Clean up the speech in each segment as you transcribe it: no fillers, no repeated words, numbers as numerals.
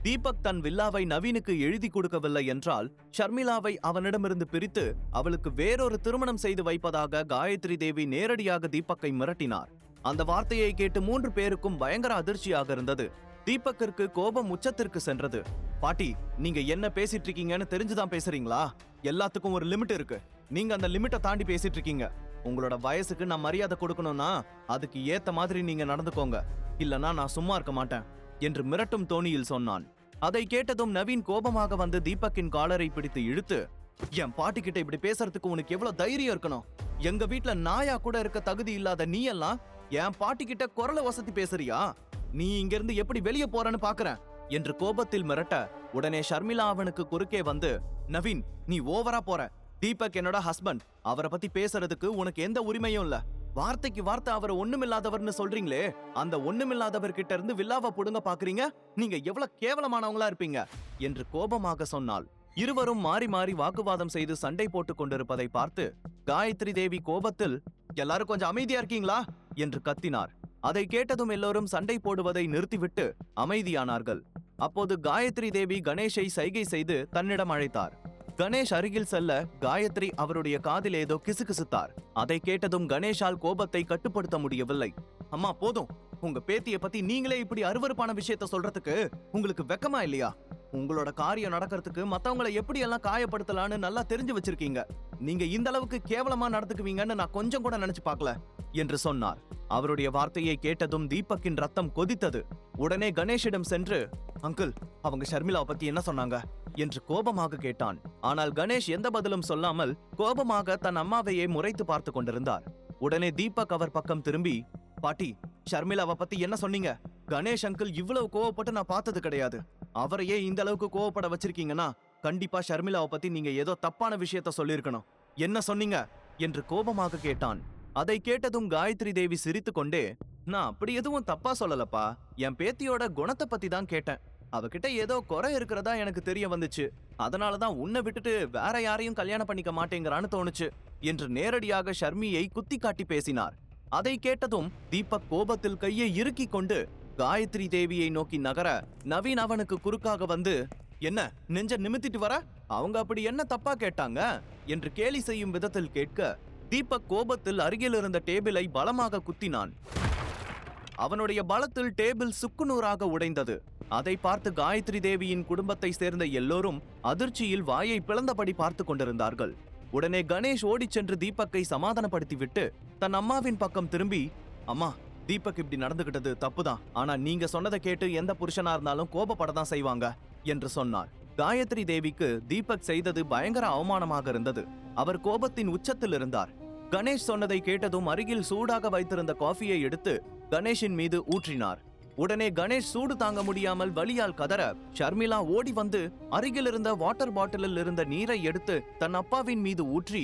தீபக் தன் வில்லாவை நவீனுக்கு எழுதி கொடுக்கவில்லை என்றால் ஷர்மிளாவை அவனிடமிருந்து பிரித்து அவளுக்கு வேறொரு திருமணம் செய்து வைப்பதாக காயத்ரி தேவி நேரடியாக தீபக்கை மிரட்டினார். அந்த வார்த்தையை கேட்டு 3 பேருக்கும் பயங்கர அதிர்ச்சியாக இருந்தது. தீபக்கிற்கு கோபம் உச்சத்திற்கு சென்றது. பாட்டி, நீங்க என்ன பேசிட்டு இருக்கீங்கன்னு தெரிஞ்சுதான் பேசுறீங்களா? எல்லாத்துக்கும் ஒரு லிமிட் இருக்கு. நீங்க அந்த லிமிட்டை தாண்டி பேசிட்டு இருக்கீங்க. உங்களோட வயசுக்கு நான் மரியாதை கொடுக்கணும்னா அதுக்கு ஏத்த மாதிரி நீங்க நடந்துக்கோங்க, இல்லனா நான் சும்மா இருக்க மாட்டேன் என்று மிரட்டும் தோணியில் சொன்னான். அதை கேட்டதும் நவீன் கோபமாக வந்து தீபக்கின் காலரை பிடித்து இழுத்து, என் பாட்டி கிட்ட இப்படி பேசுறதுக்கு உனக்கு எவ்வளவு தைரியம் இருக்கணும்? எங்க வீட்டுல நாயா கூட இருக்க தகுதி இல்லாத நீ எல்லாம் என் பாட்டி கிட்ட குரல வசதி பேசுறியா? நீ இங்க இருந்து எப்படி வெளியே போறன்னு பாக்குறேன் என்று கோபத்தில் மிரட்ட, உடனே ஷர்மிளா அவனுக்கு குறுக்கே வந்து, நவீன், நீ ஓவரா போற. தீபக் என்னோட ஹஸ்பண்ட். அவரை பத்தி பேசுறதுக்கு உனக்கு எந்த உரிமையும் இல்ல. வார்த்தைக்கு வார்த்தை அவர் ஒண்ணுமில்லாதவர்னு சொல்றீங்களே, அந்த ஒண்ணுமில்லாதவர் கிட்ட இருந்து வில்லாவை புடுங்க பாக்குறீங்க? நீங்க எவ்வளவு கேவலமானவங்களா இருப்பீங்க என்று கோபமாக சொன்னாள். இருவரும் மாறி மாறி வாக்குவாதம் செய்து சண்டை போட்டுக் கொண்டிருப்பதை பார்த்து காயத்ரி தேவி கோபத்தில், எல்லாரும் கொஞ்சம் அமைதியா இருக்கீங்களா என்று கத்தினார். அதை கேட்டதும் எல்லோரும் சண்டை போடுவதை நிறுத்திவிட்டு அமைதியானார்கள். அப்போது காயத்ரி தேவி கணேஷை சைகை செய்து தன்னிடம் அழைத்தார். கணேஷ் அருகில் செல்ல காயத்ரி அவருடைய காதில் ஏதோ கிசுகிசுத்தார். அதை கேட்டதும் கணேஷால் கோபத்தை கட்டுப்படுத்த முடியவில்லை. அம்மா போதும், உங்க பேத்திய பத்தி நீங்களே இப்படி அருவருப்பான விஷயத்த சொல்றதுக்கு உங்களுக்கு வெக்கமா இல்லையா? உங்களோட காரியம் நடக்கிறதுக்கு மத்தவங்களை எப்படி எல்லாம் காயப்படுத்தலான்னு நல்லா தெரிஞ்சு வச்சிருக்கீங்க. நீங்க இந்த அளவுக்கு கேவலமா நடந்துக்குவீங்கன்னு நான் கொஞ்சம் கூட நினைச்சு பார்க்கல என்று சொன்னார். அவருடைய வார்த்தையை கேட்டதும் தீபக்கின் ரத்தம் கொதித்தது. உடனே கணேஷிடம் சென்று, அங்கிள், அவங்க ஷர்மிளாவை பத்தி என்ன சொன்னாங்க என்று கோபமாக கேட்டான். ஆனால் கணேஷ் எந்த பதிலும் சொல்லாமல் கோபமாக தன் அம்மாவையே முறைத்து பார்த்து கொண்டிருந்தார். உடனே தீபக் அவர் பக்கம் திரும்பி, பாட்டி, ஷர்மிளாவை பத்தி என்ன சொன்னீங்க? கணேஷ் அங்கிள் இவ்வளவு கோவப்பட்டு நான் பார்த்தது கிடையாது. அவரையே இந்த அளவுக்கு கோவப்பட வச்சிருக்கீங்கன்னா கண்டிப்பா ஷர்மிளாவை பத்தி நீங்க ஏதோ தப்பான விஷயத்த சொல்லிருக்கணும். என்ன சொன்னீங்க என்று கோபமாக கேட்டான். அதை கேட்டதும் காயத்ரி தேவி சிரித்து கொண்டே, நான் அப்படி எதுவும் தப்பா சொல்லலப்பா. என் பேத்தியோட குணத்தை பத்தி தான் கேட்டேன். அவகிட்ட ஏதோ குறை இருக்கிறதா எனக்கு தெரிய வந்துச்சு. அதனாலதான் உன்னை விட்டுட்டு வேற யாரையும் கல்யாணம் பண்ணிக்க மாட்டேங்கிறான்னு தோணுச்சு என்று நேரடியாக ஷர்மியை குத்தி காட்டி பேசினார். அதை கேட்டதும் தீபக் கோபத்தில் கையை இறுக்கிக் கொண்டு காயத்ரி தேவியை நோக்கி நகர, நவீன் அவனுக்கு குறுக்காக வந்து, என்ன நெஞ்ச நிமித்திட்டு வர? அவங்க அப்படி என்ன தப்பா கேட்டாங்க என்று கேலி செய்யும் விதத்தில் கேட்க, தீபக் கோபத்தில் அருகில் இருந்த டேபிளை பலமாக குத்தினான். அவனுடைய பலத்தில் டேபிள் சுக்குநூறாக உடைந்தது. அதை பார்த்து காயத்ரி தேவியின் குடும்பத்தை சேர்ந்த எல்லோரும் அதிர்ச்சியில் வாயை பிளந்தபடி பார்த்து கொண்டிருந்தார்கள். உடனே கணேஷ் ஓடிச் சென்று தீபக்கை சமாதானப்படுத்திவிட்டு தன் அம்மாவின் பக்கம் திரும்பி, அம்மா, தீபக் இப்படி நடந்துகிட்டது தப்புதான். ஆனா நீங்க சொன்னதை கேட்டு எந்த புருஷனா இருந்தாலும் கோபப்படதான் செய்வாங்க என்று சொன்னார். காயத்ரி தேவிக்கு தீபக் செய்தது பயங்கர அவமானமாக இருந்தது. அவர் கோபத்தின் உச்சத்தில் இருந்தார். கணேஷ் சொன்னதை கேட்டதும் அருகில் சூடாக வைத்திருந்த காஃபியை எடுத்து கணேஷின் மீது ஊற்றினார். உடனே கணேஷ் சூடு தாங்க முடியாமல் வலியால் கதற, ஷர்மிளா ஓடி வந்து அருகில் இருந்த வாட்டர் பாட்டிலில் இருந்த நீரை எடுத்து தன் அப்பாவின் மீது ஊற்றி,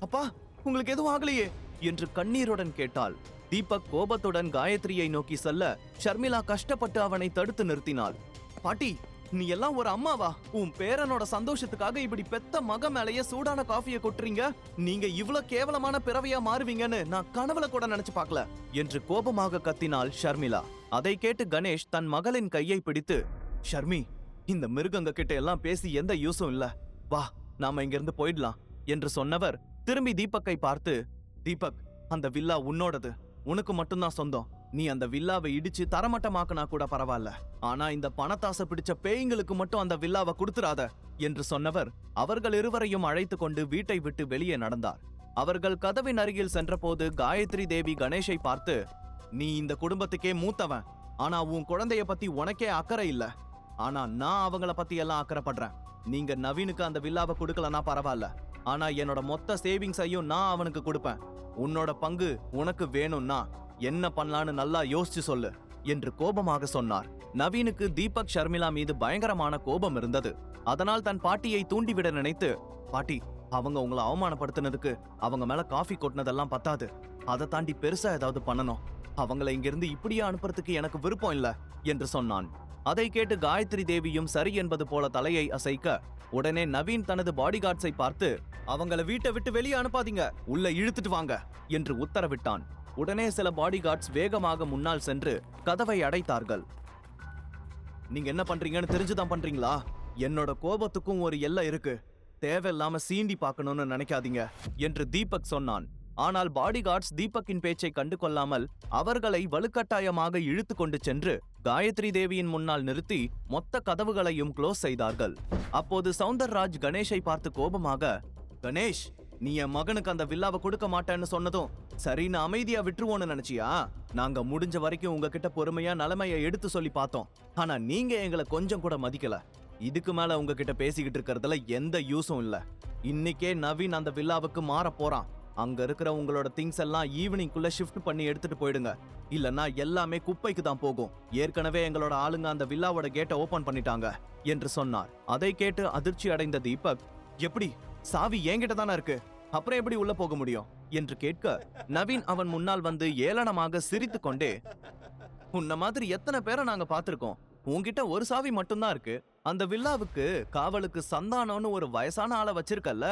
அப்பா, உங்களுக்கு எதுவும் ஆகலையே என்று கண்ணீருடன் கேட்டாள். தீபக் கோபத்துடன் காயத்ரியை நோக்கி செல்ல ஷர்மிளா கஷ்டப்பட்டு அவனை தடுத்து நிறுத்தினாள். பாட்டி, நீ எல்லாம் ஒரு அம்மாவா? உன் பேரனோட சந்தோஷத்துக்காக இப்படி பெத்த மக மேலேயே சூடான காஃபியை கொட்டுறீங்க? நீங்க இவ்வளவு கேவலமான பிறவையா மாறுவீங்கன்னு நான் கனவுல கூட நினைச்சு பார்க்கல என்று கோபமாக கத்தினாள் ஷர்மிளா. அதை கேட்டு கணேஷ் தன் மகளின் கையை பிடித்து, ஷர்மி, இந்த மிருகங்க கிட்ட எல்லாம் பேசி எந்த யூஸும் இல்ல, வா நாம இங்க இருந்து போயிடலாம் என்று சொன்னவர் திரும்பி தீபக்கை பார்த்து, தீபக், அந்த வில்லா உன்னோடது, உனக்கு மட்டும்தான் சொந்தம். நீ அந்த வில்லாவை இடிச்சு தரமட்டமாக்குனா கூட பரவாயில்ல, ஆனா இந்த பணத்தாசை பிடிச்ச பேய்களுக்கு மட்டும் அந்த வில்லாவை கொடுத்துறாத என்று சொன்னவர் அவர்கள் இருவரையும் அழைத்து கொண்டு வீட்டை விட்டு வெளியே நடந்தார். அவர்கள் கதவின் அருகில் சென்றபோது காயத்ரி தேவி கணேஷை பார்த்து, நீ இந்த குடும்பத்துக்கே மூத்தவன், ஆனா உன் குழந்தைய பத்தி உனக்கே அக்கறை இல்ல. ஆனா நான் அவங்கள பத்தி எல்லாம் அக்கறைப்படுறேன். நீங்க நவீனுக்கு அந்த வில்லாவை கொடுக்கலனா பரவாயில்ல, ஆனா என்னோட மொத்த சேவிங்ஸையும் நான் அவனுக்கு கொடுப்பேன். உன்னோட பங்கு உனக்கு வேணும்னா என்ன பண்ணலான்னு நல்லா யோசிச்சு சொல்லு என்று கோபமாக சொன்னார். நவீனுக்கு தீபக் ஷர்மிளா மீது பயங்கரமான கோபம் இருந்தது. அதனால் தன் பாட்டியை தூண்டிவிட நினைத்து, பாட்டி, அவங்க உங்களை அவமானப்படுத்தினதுக்கு அவங்க மேல காஃபி கொட்டினதெல்லாம் பத்தாது, அதை தாண்டி பெருசா ஏதாவது பண்ணணும். அவங்களை இங்கிருந்து இப்படியே அனுப்புறதுக்கு எனக்கு விருப்பம் இல்ல என்று சொன்னான். அதை கேட்டு காயத்ரி தேவியும் சரி என்பது போல தலையை அசைக்க, உடனே நவீன் தனது பாடிகார்ட்ஸை பார்த்து, அவங்கள வீட்டை விட்டு வெளியே அனுப்பாதீங்க, உள்ள இழுத்துட்டு வாங்க என்று உத்தரவிட்டான். உடனே சில பாடிகார்ட்ஸ் வேகமாக முன்னால் சென்று கதவை அடைத்தார்கள். நீங்க என்ன பண்றீங்கன்னு தெரிஞ்சுதான் பண்றீங்களா? என்னோட கோபத்துக்கும் ஒரு எல்லை இருக்கு. தேவையில்லாம சீண்டி பார்க்கணும்னு நினைக்காதீங்க என்று தீபக் சொன்னான். ஆனால் பாடிகார்ட்ஸ் தீபக்கின் பேச்சை கண்டு கொள்ளாமல் அவர்களை வலுக்கட்டாயமாக இழுத்து கொண்டு சென்று காயத்ரி தேவியின் முன்னால் நிறுத்தி மொத்த கதவுகளையும் க்ளோஸ் செய்தார்கள். அப்போது சௌந்தர்ராஜ் கணேஷை பார்த்து கோபமாக, கணேஷ், நீ என் மகனுக்கு அந்த வில்லாவை கொடுக்க மாட்டேன்னு சொன்னதும் சரின்னு அமைதியா விட்டுருவோன்னு நினைச்சியா? நாங்க முடிஞ்ச வரைக்கும் உங்ககிட்ட பொறுமையா நிலைமையை எடுத்து சொல்லி பார்த்தோம். ஆனா நீங்க எங்களை கொஞ்சம் கூட மதிக்கல. இதுக்கு மேல உங்ககிட்ட பேசிக்கிட்டு இருக்கிறதுல எந்த யூஸும் இல்ல. இன்னைக்கே நவீன் அந்த வில்லாவுக்கு மாற போறான். அங்க இருக்கிற உங்களோட திங்ஸ் எல்லாம் ஈவினிங்குள்ள ஷிஃப்ட் பண்ணி எடுத்துட்டு போயிடுங்க. இல்லன்னா எல்லாமே குப்பைக்கு தான் போகும். ஏற்கனவே எங்களோட ஆளுங்க அந்த வில்லாவோட கேட்டை ஓபன் பண்ணிட்டாங்க என்று சொன்னார். அதை கேட்டு அதிர்ச்சி அடைந்த தீபக், எப்படி? சாவி என்கிட்ட தானே இருக்கு, அப்புறம் எப்படி உள்ள போக முடியும் என்று கேட்க, நவீன் அவன் முன்னால் வந்து ஏளனமாக சிரித்து கொண்டே, உன்ன மாதிரி எத்தனை பேரை நாங்க பார்த்திருக்கோம். உன்கிட்ட ஒரு சாவி மட்டும்தான் இருக்கு. அந்த வில்லாவுக்கு காவலுக்கு சந்தானம்னு ஒரு வயசான ஆளை வச்சிருக்கல்ல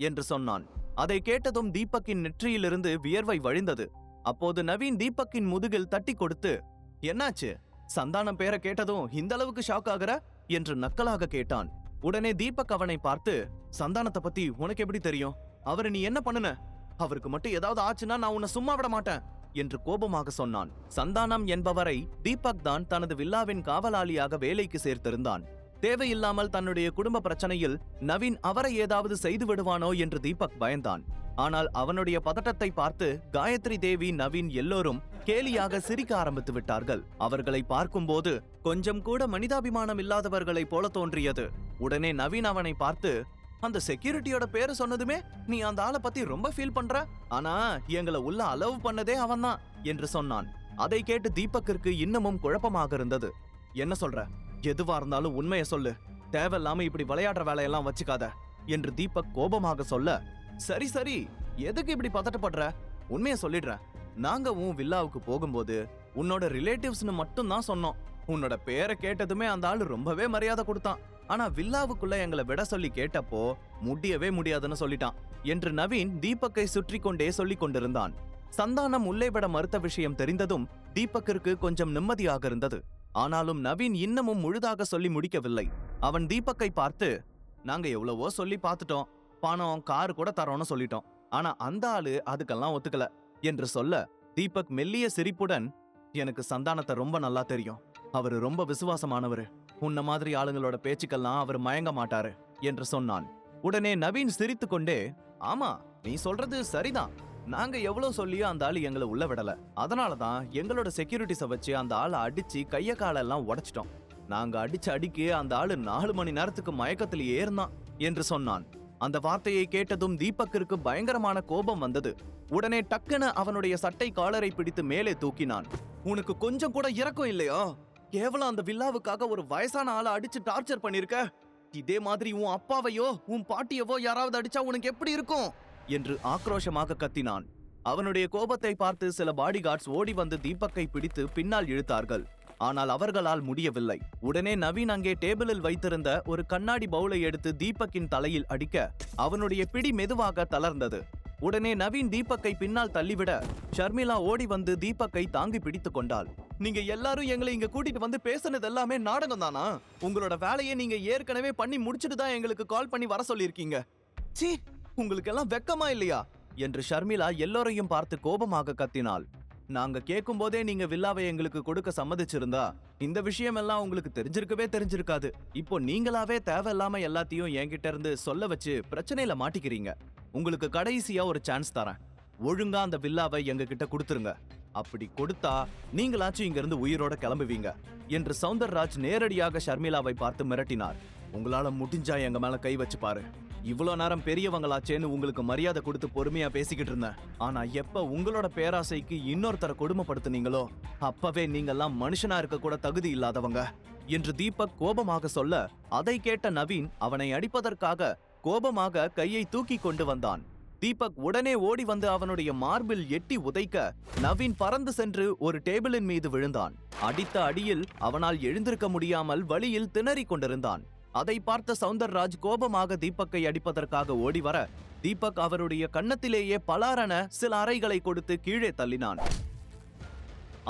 என்று சொன்னான். அதை கேட்டதும் தீபக்கின் நெற்றியிலிருந்து வியர்வை வழிந்தது. அப்போது நவீன் தீபக்கின் முதுகில் தட்டி கொடுத்து, என்னாச்சு? சந்தானம் பேரை கேட்டதும் இந்த அளவுக்கு ஷாக் ஆகுற என்று நக்கலாக கேட்டான். உடனே தீபக் அவனை பார்த்து, சந்தானத்தை பத்தி உனக்கு எப்படி தெரியும்? அவரை நீ என்ன பண்ணுன? அவருக்கு மட்டும் ஏதாவது ஆச்சுன்னா நான் உன்னை சும்மா விட மாட்டேன் என்று கோபமாக சொன்னான். சந்தானம் என்பவரை தீபக் தான் தனது வில்லாவின் காவலாளியாக வேலைக்கு சேர்த்திருந்தான். தேவையில்லாமல் தன்னுடைய குடும்ப பிரச்சனையில் நவீன் அவரை ஏதாவது செய்து விடுவானோ என்று தீபக் பயந்தான். ஆனால் அவனுடைய பதட்டத்தை பார்த்து காயத்ரி தேவி, நவீன் எல்லோரும் கேலியாக சிரிக்க ஆரம்பித்து விட்டார்கள். அவர்களை பார்க்கும்போது கொஞ்சம் கூட மனிதாபிமானம் இல்லாதவர்களை போல தோன்றியது. உடனே நவீன் அவனை பார்த்து, அந்த செக்யூரிட்டியோட பேரு சொன்னதுமே நீ அந்த ஆளை பத்தி ரொம்ப ஃபீல் பண்ற, ஆனா எங்களை உள்ள அலோவ் பண்ணதே அவன்தான் என்று சொன்னான். அதை கேட்டு தீபக்கிற்கு இன்னமும் குழப்பமாக இருந்தது. என்ன சொல்ற? எதுவா இருந்தாலும் உண்மையை சொல்லு. தேவையில்லாம இப்படி விளையாடுற வேலையெல்லாம் வச்சுக்காத என்று தீபக் கோபமாக சொல்ல, சரி சரி, எதுக்கு இப்படி பதட்டப்படுற? உண்மையை சொல்லிடுற. நாங்க உன் வில்லாவுக்கு போகும்போது உன்னோட ரிலேட்டிவ்ஸ்னு மட்டும் தான் சொன்னோம். உன்னோட பேரை கேட்டதுமே அந்த ஆளு ரொம்பவே மரியாதை கொடுத்தான். ஆனா வில்லாவுக்குள்ள எங்களை விட சொல்லி கேட்டப்போ முடியவே முடியாதுன்னு சொல்லிட்டான் என்று நவீன் தீபக்கை சுற்றி கொண்டே சொல்லிக் கொண்டிருந்தான். சந்தானம் உள்ளே விட மறுத்த விஷயம் தெரிந்ததும் தீபக்கிற்கு கொஞ்சம் நிம்மதியாக இருந்தது. ஆனாலும் நவீன் இன்னமும் முழுதாக சொல்லி முடிக்கவில்லை. அவன் தீபக்கை பார்த்து, நாங்க எவ்வளவோ சொல்லி பார்த்துட்டோம், பணம், கார் கூட தரோன்னு சொல்லிட்டோம். ஆனா அந்த ஆளு அதுக்கெல்லாம் ஒத்துக்கல என்று சொல்ல, தீபக் மெல்லிய சிரிப்புடன், எனக்கு சந்தானத்தை ரொம்ப நல்லா தெரியும். அவரு ரொம்ப விசுவாசமானவரு. உன்ன மாதிரி ஆளுங்களோட பேச்சுக்கெல்லாம் அவர் மயங்க மாட்டாரு என்று சொன்னான். உடனே நவீன் சிரித்து கொண்டே, ஆமா, நீ சொல்றது சரிதான். நாங்க எவ்வளவு சொல்லியும் அந்த ஆளு எங்களை உள்ள விடல. அதனாலதான் எங்களோட செக்யூரிட்டிஸ வச்சு அந்த ஆளை அடிச்சு கைய காலெல்லாம் உடைச்சிட்டோம். நாங்க அடிச்ச அடிக்கு அந்த ஆளு 4 மணி நேரத்துக்கு மயக்கத்திலேயே இருந்தான் என்று சொன்னான். அந்த வார்த்தையை கேட்டதும் தீபக்கிற்கு பயங்கரமான கோபம் வந்தது. உடனே டக்குன்னு அவனுடைய சட்டை காலரை பிடித்து மேலே தூக்கினான். உனக்கு கொஞ்சம் கூட இரக்கம் இல்லையா? கேவலம் அந்த வில்லாவுக்காக ஒரு வயசான ஆளை அடிச்சு டார்ச்சர் பண்ணிருக்க. இதே மாதிரி உன் அப்பாவையோ உன் பாட்டியவோ யாராவது அடிச்சா உனக்கு எப்படி இருக்கும் என்று ஆக்ரோஷமாக கத்தினான். அவனுடைய கோபத்தை பார்த்து சில பாடிகார்ட்ஸ் ஓடி வந்து தீபக்கை பிடித்து பின்னால் இழுத்தார்கள். ஆனால் அவர்களால் முடியவில்லை. உடனே நவீன் அங்கே டேபிளில் வைத்திருந்த ஒரு கண்ணாடி பவுலை எடுத்து தீபக்கின் தலையில் அடிக்க அவனுடைய பிடி மெதுவாக தளர்ந்தது. உடனே நவீன் தீபக்கை பின்னால் தள்ளிவிட ஷர்மிளா ஓடி வந்து தீபக்கை தாங்கி பிடித்து கொண்டாள். நீங்க எல்லாரும் எங்களை இங்க கூட்டிட்டு வந்து பேசுனது எல்லாமே நாடகம் தானா? உங்களோட வேலையை நீங்க ஏற்கனவே பண்ணி முடிச்சுட்டு தான் எங்களுக்கு கால் பண்ணி வர சொல்லியிருக்கீங்க. சீ, உங்களுக்கு எல்லாம் வெக்கமா இல்லையா என்று ஷர்மிளா எல்லோரையும் பார்த்து கோபமாக கத்தினாள். நாங்க கேட்கும் போதே நீங்க வில்லாவை எங்களுக்கு கொடுக்க சம்மதிச்சிருந்தா இந்த விஷயம் எல்லாம் உங்களுக்கு தெரிஞ்சிருக்காது. இப்போ நீங்களாவே தேவையில்லாம எல்லாத்தையும் என்கிட்ட இருந்து சொல்ல வச்சு பிரச்சனையில மாட்டிக்கிறீங்க. உங்களுக்கு கடைசியா ஒரு சான்ஸ் தரேன். ஒழுங்கா அந்த வில்லாவை எங்க கிட்ட கொடுத்துருங்க. அப்படி கொடுத்தா நீங்களாச்சும் இங்க இருந்து உயிரோட கிளம்புவீங்க என்று சௌந்தர்ராஜ் நேரடியாக ஷர்மிளாவை பார்த்து மிரட்டினார். உங்களால முடிஞ்சா எங்க மேல கை வச்சு பாரு. இவ்வளோ நேரம் பெரியவங்களாச்சேன்னு உங்களுக்கு மரியாதை கொடுத்து பொறுமையா பேசிக்கிட்டு இருந்தேன். ஆனா எப்ப உங்களோட பேராசைக்கு இன்னொருத்தரை கொடுமைப்படுத்துனீங்களோ அப்பவே நீங்கெல்லாம் மனுஷனா இருக்க கூட தகுதி இல்லாதவங்க என்று தீபக் கோபமாக சொல்ல, அதை கேட்ட நவீன் அவனை அடிப்பதற்காக கோபமாக கையை தூக்கி கொண்டு வந்தான். தீபக் உடனே ஓடி வந்து அவனுடைய மார்பில் எட்டி உதைக்க நவீன் பறந்து சென்று ஒரு டேபிளின் மீது விழுந்தான். அடித்த அடியில் அவனால் எழுந்திருக்க முடியாமல் வலியில் திணறிக் கொண்டிருந்தான். அதை பார்த்த சௌந்தர்ராஜ் கோபமாக தீபக்கை அடிப்பதற்காக ஓடி வர தீபக் அவருடைய கன்னத்திலேயே பலாரென சில அறைகளை கொடுத்து கீழே தள்ளினான்.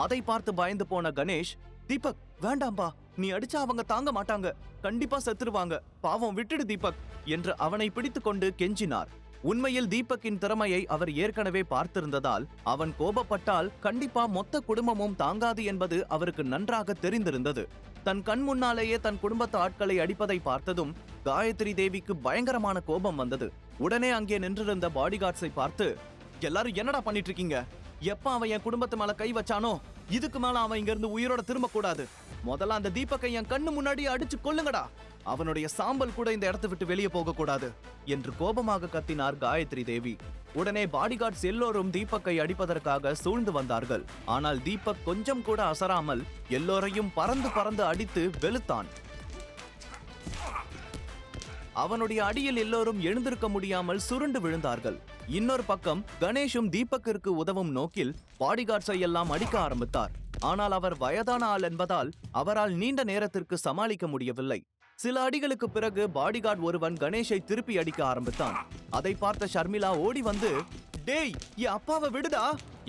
அதை பார்த்து பயந்து போன கணேஷ், தீபக் வேண்டாம்பா, நீ அடிச்சா அவங்க தாங்க மாட்டாங்க, கண்டிப்பா செத்துருவாங்க, பாவம் விட்டுடு தீபக் என்று அவனை பிடித்துக்கொண்டு கெஞ்சினார். உண்மையில் தீபக்கின் திறமையை அவர் ஏற்கனவே பார்த்திருந்ததால் அவன் கோபப்பட்டால் கண்டிப்பா மொத்த குடும்பமும் தாங்காது என்பது அவருக்கு நன்றாக தெரிந்திருந்தது. தன் கண் முன்னாலேயே தன் குடும்பத்து ஆட்களை அடிப்பதை பார்த்ததும் காயத்ரி தேவிக்கு பயங்கரமான கோபம் வந்தது. உடனே அங்கே நின்றிருந்த பாடிகார்ட்ஸை பார்த்து, எல்லாரும் என்னடா பண்ணிட்டு இருக்கீங்க? எப்ப அவன் என் குடும்பத்து மேல கை வச்சானோ இதுக்கு மேல அவன் இங்க இருந்து உயிரோட திரும்ப கூடாது. முதல்ல அந்த தீபக்கை என் கண்ணு முன்னாடி அடிச்சு கொல்லுங்கடா. அவனுடைய சாம்பல் கூட இந்த இடத்தை விட்டு வெளியே போக கூடாது என்று கோபமாக கத்தினார் காயத்ரி தேவி. உடனே பாடிகார்ட்ஸ் எல்லோரும் தீபக்கை அடிப்பதற்காக சூழ்ந்து வந்தார்கள். ஆனால் தீபக் கொஞ்சம் கூட அசராமல் எல்லோரையும் பறந்து பறந்து அடித்து வெளுத்தான். அவனுடைய அடியில் எல்லோரும் எழுந்திருக்க முடியாமல் சுருண்டு விழுந்தார்கள். இன்னொரு பக்கம் கணேஷும் தீபக்கிற்கு உதவும் நோக்கில் பாடிகார்ட்ஸை எல்லாம் அடிக்க ஆரம்பித்தார். ஆனால் அவர் வயதான ஆள் என்பதால் அவரால் நீண்ட நேரத்திற்கு சமாளிக்க முடியவில்லை. சில அடிகளுக்கு பிறகு பாடிகார்ட் ஒருவன் கணேஷை திருப்பி அடிக்க ஆரம்பித்தான். அதை பார்த்த ஷர்மிளா ஓடி வந்து, டேய் என் அப்பாவை விடுடா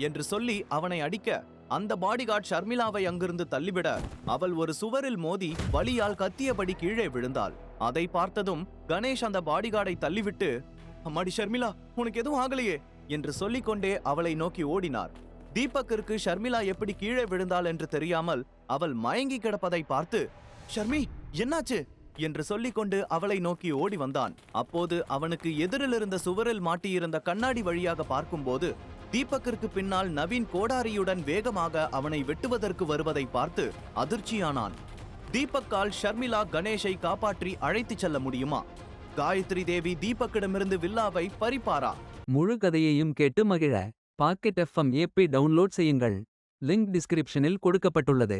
என்று சொல்லி அவனை அடிக்க அந்த பாடிகார்ட் ஷர்மிளாவை அங்கிருந்து தள்ளிவிட அவள் ஒரு சுவரில் மோதி வலியால் கத்தியபடி கீழே விழுந்தாள். அதை பார்த்ததும் கணேஷ் அந்த பாடிகார்டை தள்ளிவிட்டு, அம்மாடி ஷர்மிளா, உனக்கு எதுவும் ஆகலையே என்று சொல்லிக்கொண்டே அவளை நோக்கி ஓடினார். தீபக்கிற்கு ஷர்மிளா எப்படி கீழே விழுந்தாள் என்று தெரியாமல் அவள் மயங்கி கிடப்பதை பார்த்து, ஷர்மி என்னாச்சு என்று சொல்லிக்கொண்டு அவளை நோக்கி ஓடி வந்தான். அப்போது அவனுக்கு எதிரில் இருந்த சுவரில் மாட்டியிருந்த கண்ணாடி வழியாக பார்க்கும்போது தீபக்கிற்கு பின்னால் நவீன் கோடாரியுடன் வேகமாக அவனை வெட்டுவதற்கு வருவதை பார்த்து அதிர்ச்சியானான். தீபக்கால் ஷர்மிளா கணேஷை காப்பாற்றி அழைத்துச் செல்ல முடியுமா? காயத்ரி தேவி தீபக்கிடமிருந்து வில்லாவை பறிப்பாரா? முழு கதையையும் கேட்டு மகிழ பாக்கெட் FM ஏபி டவுன்லோட் செய்யுங்கள். லிங்க் டிஸ்கிரிப்ஷனில் கொடுக்கப்பட்டுள்ளது.